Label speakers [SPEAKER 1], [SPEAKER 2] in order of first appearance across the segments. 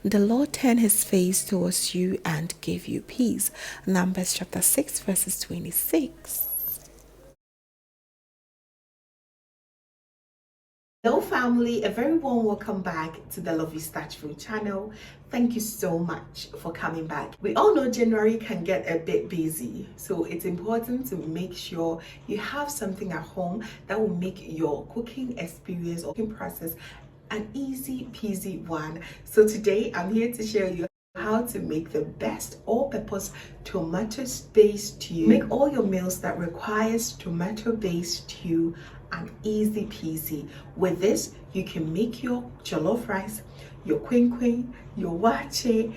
[SPEAKER 1] the Lord turned his face towards you and gave you peace. Numbers chapter 6 verses 26. Hello family, a very warm welcome back to the Lovystouch food channel. Thank you so much for coming back. We all know January can get a bit busy, so it's important to make sure you have something at home that will make your cooking experience or cooking process an easy peasy one. So today I'm here to show you how to make the best all-purpose tomato-based stew. Make all your meals that requires tomato-based stew and easy peasy. With this, you can make your jollof rice, your quin, your wache,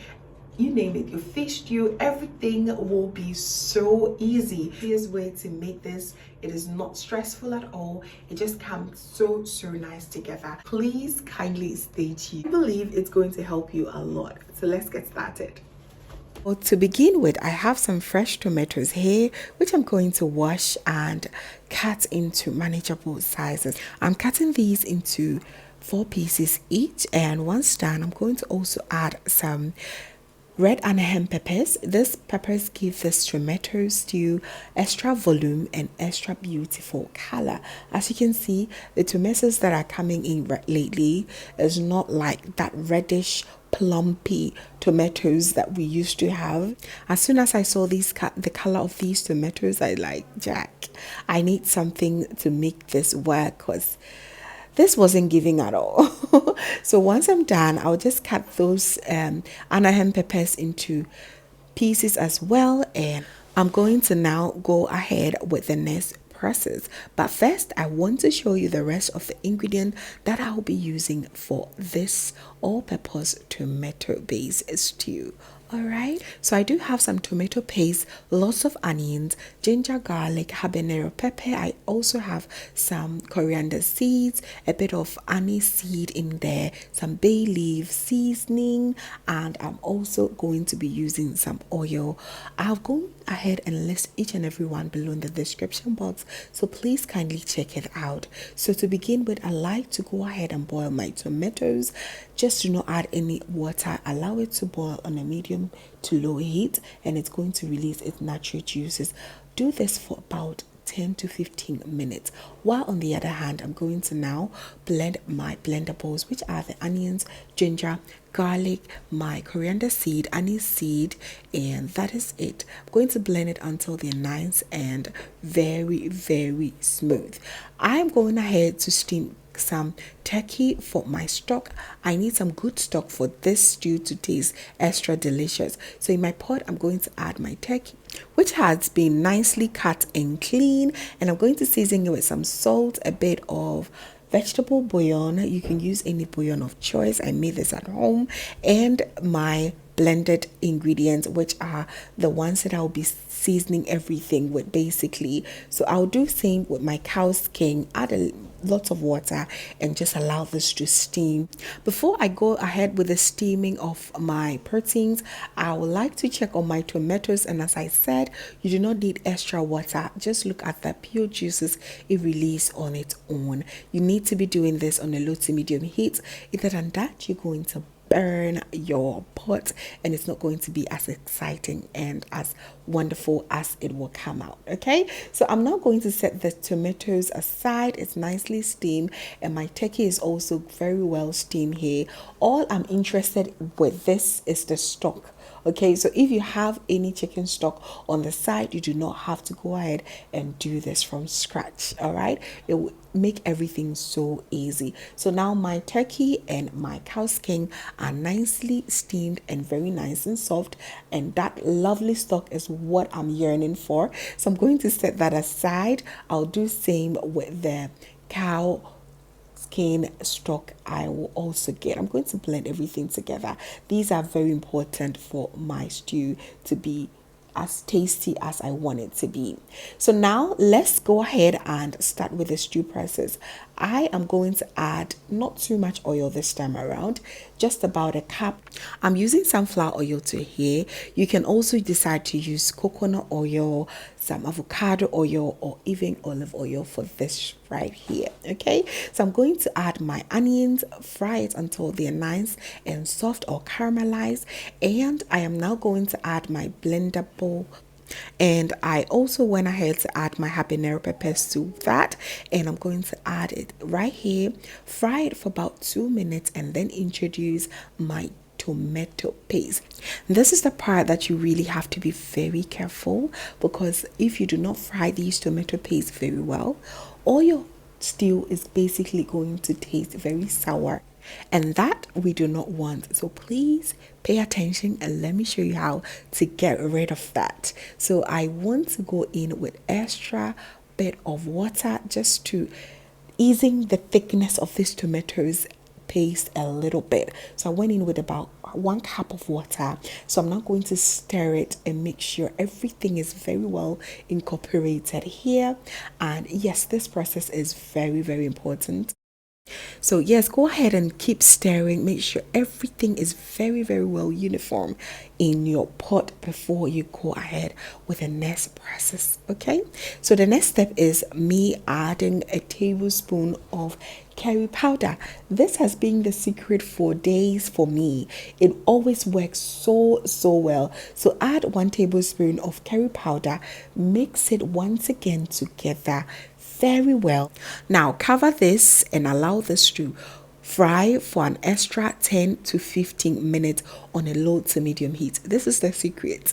[SPEAKER 1] you name it, your fish stew, everything will be so easy. Here's way to make this. It is not stressful at all. It just comes so nice together. Please kindly stay tuned. I believe it's going to help you a lot. So let's get started. Well, to begin with, I have some fresh tomatoes here, which I'm going to wash and cut into manageable sizes. I'm cutting these into 4 pieces each, and once done, I'm going to also add some red aniseed peppers. These peppers give this tomato stew extra volume and extra beautiful color. As you can see, the tomatoes that are coming in lately is not like that reddish plumpy tomatoes that we used to have. As soon as I saw the color of these tomatoes, I like, Jack, I need something to make this work, because this wasn't giving at all. So once I'm done, I'll just cut those aniseed peppers into pieces as well, and I'm going to now go ahead with the next process. But first, I want to show you the rest of the ingredient that I'll be using for this all-purpose tomato-based stew. Alright, so I do have some tomato paste, lots of onions, ginger, garlic, habanero pepper. I also have some coriander seeds, a bit of aniseed in there, some bay leaf seasoning, and I'm also going to be using some oil. I'll go ahead and list each and every one below in the description box, so please kindly check it out. So to begin with, I like to go ahead and boil my tomatoes. Just do not add any water. Allow it to boil on a medium to low heat, and it's going to release its natural juices. Do this for about 10 to 15 minutes. While on the other hand, I'm going to now blend my blendables, which are the onions, ginger, garlic, my coriander seed, anise seed, and that is it. I'm going to blend it until they're nice and very smooth. I'm going ahead to steam some turkey for my stock. I need some good stock for this stew to taste extra delicious. So in my pot, I'm going to add my turkey, which has been nicely cut and clean, and I'm going to season it with some salt, a bit of vegetable bouillon. You can use any bouillon of choice. I made this at home, and my blended ingredients, which are the ones that I'll be seasoning everything with basically. So I'll do same with my cow skin, add a lot of water, and just allow this to steam. Before I go ahead with the steaming of my proteins, I would like to check on my tomatoes, and as I said, you do not need extra water. Just look at the pure juices it releases on its own. You need to be doing this on a low to medium heat. Other than that, you're going to burn your pot, and it's not going to be as exciting and as wonderful as it will come out. Okay, so I'm now going to set the tomatoes aside. It's nicely steamed, and my turkey is also very well steamed here. All I'm interested with this is the stock. Okay, so if you have any chicken stock on the side, you do not have to go ahead and do this from scratch. All right, it will make everything so easy. So now my turkey and my cow skin are nicely steamed and very nice and soft, and that lovely stock is what I'm yearning for. So I'm going to set that aside. I'll do same with the cow skin stock I will also get. I'm going to blend everything together. These are very important for my stew to be as tasty as I want it to be. So now let's go ahead and start with the stew process. I am going to add not too much oil this time around, just about a cup. I'm using sunflower oil to here. You can also decide to use coconut oil, some avocado oil, or even olive oil for this right here. Okay, so I'm going to add my onions, fry it until they're nice and soft or caramelized, and I am now going to add my blender bowl, and I also went ahead to add my habanero peppers to that, and I'm going to add it right here, fry it for about 2 minutes, and then introduce my tomato paste. This is the part that you really have to be very careful, because if you do not fry these tomato paste very well, all your stew is basically going to taste very sour, and that we do not want. So please pay attention and let me show you how to get rid of that. So I want to go in with extra bit of water just to easing the thickness of this tomatoes paste a little bit. So I went in with about 1 cup of water. So I'm now going to stir it and make sure everything is very well incorporated here. And yes, this process is very, very important. So yes, go ahead and keep stirring. Make sure everything is very, very well uniform in your pot before you go ahead with the next process. Okay, so the next step is me adding a tablespoon of curry powder. This has been the secret for days for me. It always works so well. So add 1 tablespoon of curry powder, mix it once again together very well. Now cover this and allow this to fry for an extra 10 to 15 minutes on a low to medium heat. This is the secret.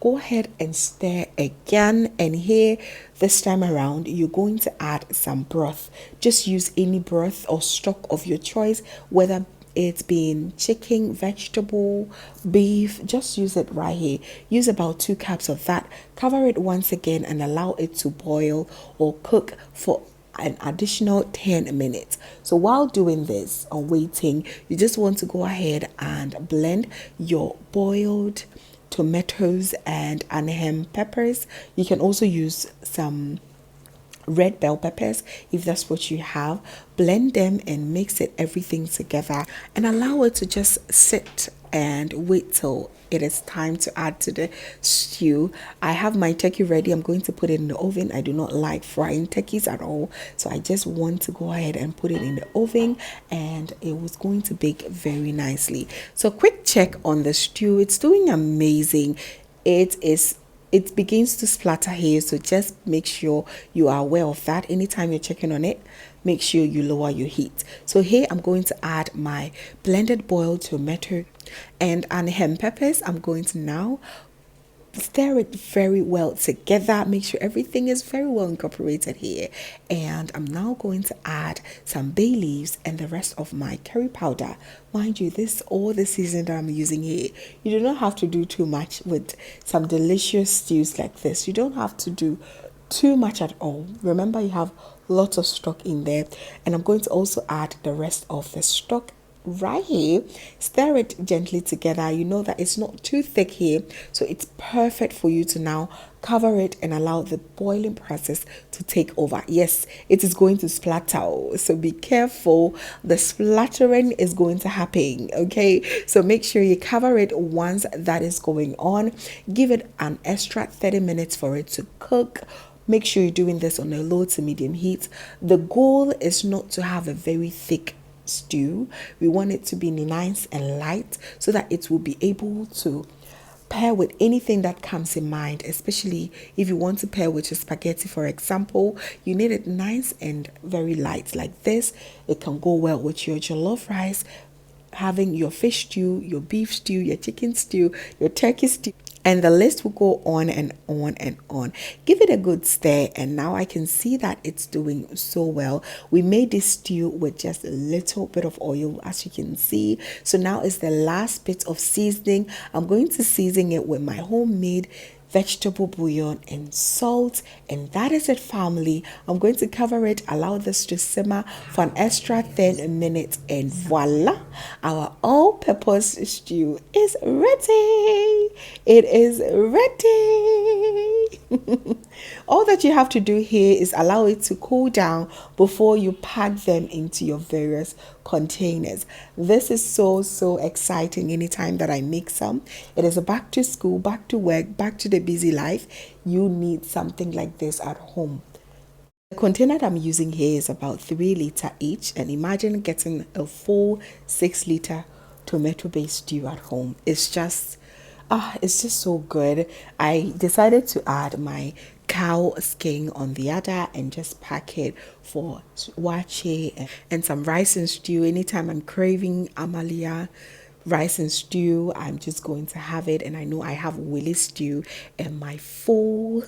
[SPEAKER 1] Go ahead and stir again, and here this time around you're going to add some broth. Just use any broth or stock of your choice, whether it's been chicken, vegetable, beef, just use it right here. Use about 2 cups of that. Cover it once again and allow it to boil or cook for an additional 10 minutes. So while doing this or waiting, you just want to go ahead and blend your boiled tomatoes and onion peppers. You can also use some red bell peppers if that's what you have. Blend them and mix it everything together and allow it to just sit and wait till it is time to add to the stew. I have my turkey ready. I'm going to put it in the oven. I do not like frying turkeys at all, so I just want to go ahead and put it in the oven, and it was going to bake very nicely. So quick check on the stew. It's doing amazing. It begins to splatter here, so just make sure you are aware of that. Anytime you're checking on it, make sure you lower your heat. So here I'm going to add my blended boiled tomato and onion peppers. I'm going to now stir it very well together. Make sure everything is very well incorporated here, and I'm now going to add some bay leaves and the rest of my curry powder. Mind you, this all the season that I'm using here. You do not have to do too much with some delicious stews like this. You don't have to do too much at all. Remember, you have lots of stock in there, and I'm going to also add the rest of the stock right here. Stir it gently together. You know that it's not too thick here, so it's perfect for you to now cover it and allow the boiling process to take over. Yes, it is going to splatter, so be careful. The splattering is going to happen. Okay, so make sure you cover it once that is going on. Give it an extra 30 minutes for it to cook. Make sure you're doing this on a low to medium heat. The goal is not to have a very thick stew. We want it to be nice and light so that it will be able to pair with anything that comes in mind, especially if you want to pair with your spaghetti, for example. You need it nice and very light like this. It can go well with your jollof rice, having your fish stew, your beef stew, your chicken stew, your turkey stew, and the list will go on and on and on. Give it a good stir, and now I can see that it's doing so well. We made this stew with just a little bit of oil, as you can see. So now is the last bit of seasoning. I'm going to season it with my homemade vegetable bouillon and salt, and that is it, family. I'm going to cover it, allow this to simmer for an extra 10 minutes, and voila, our all-purpose stew is ready. It is ready. All that you have to do here is allow it to cool down before you pack them into your various containers. This is so exciting. Anytime that I make some, it is a back to school, back to work, back to the busy life. You need something like this at home. The container that I'm using here is about 3 liter each, and imagine getting a full 6 liter tomato based stew at home. It's just so good. I decided to add my cow skin on the other and just pack it for wache and some rice and stew. Anytime I'm craving amalia rice and stew, I'm just going to have it. And I know I have willy stew, and my full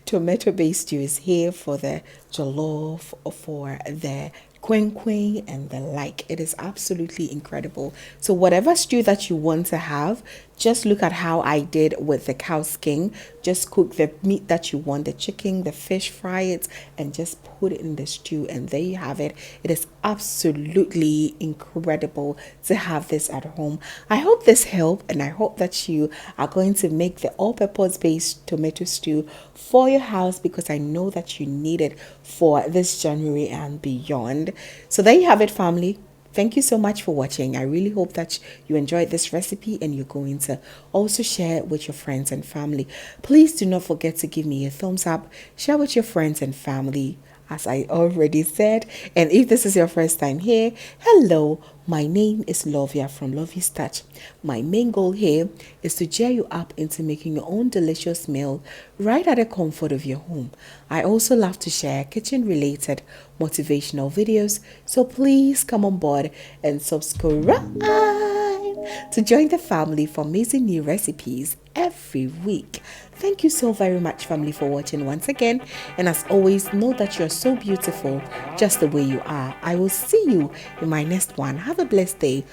[SPEAKER 1] tomato based stew is here for the jollof, for the queen and the like. It is absolutely incredible. So whatever stew that you want to have, just look at how I did with the cow skin. Just cook the meat that you want, the chicken, the fish, fry it, and just put it in the stew, and there you have it. It is absolutely incredible to have this at home. I hope this helped, and I hope that you are going to make the all-purpose based tomato stew for your house, because I know that you need it for this January and beyond. So there you have it, family. Thank you so much for watching. I really hope that you enjoyed this recipe and you're going to also share it with your friends and family. Please do not forget to give me a thumbs up, share with your friends and family, as I already said. And if this is your first time here, hello, my name is Lovia from Lovystouch. My main goal here is to cheer you up into making your own delicious meal right at the comfort of your home. I also love to share kitchen related motivational videos, so please come on board and subscribe to join the family for amazing new recipes every week. Thank you so very much, family, for watching once again. And as always, know that you're so beautiful just the way you are. I will see you in my next one. Have a blessed day.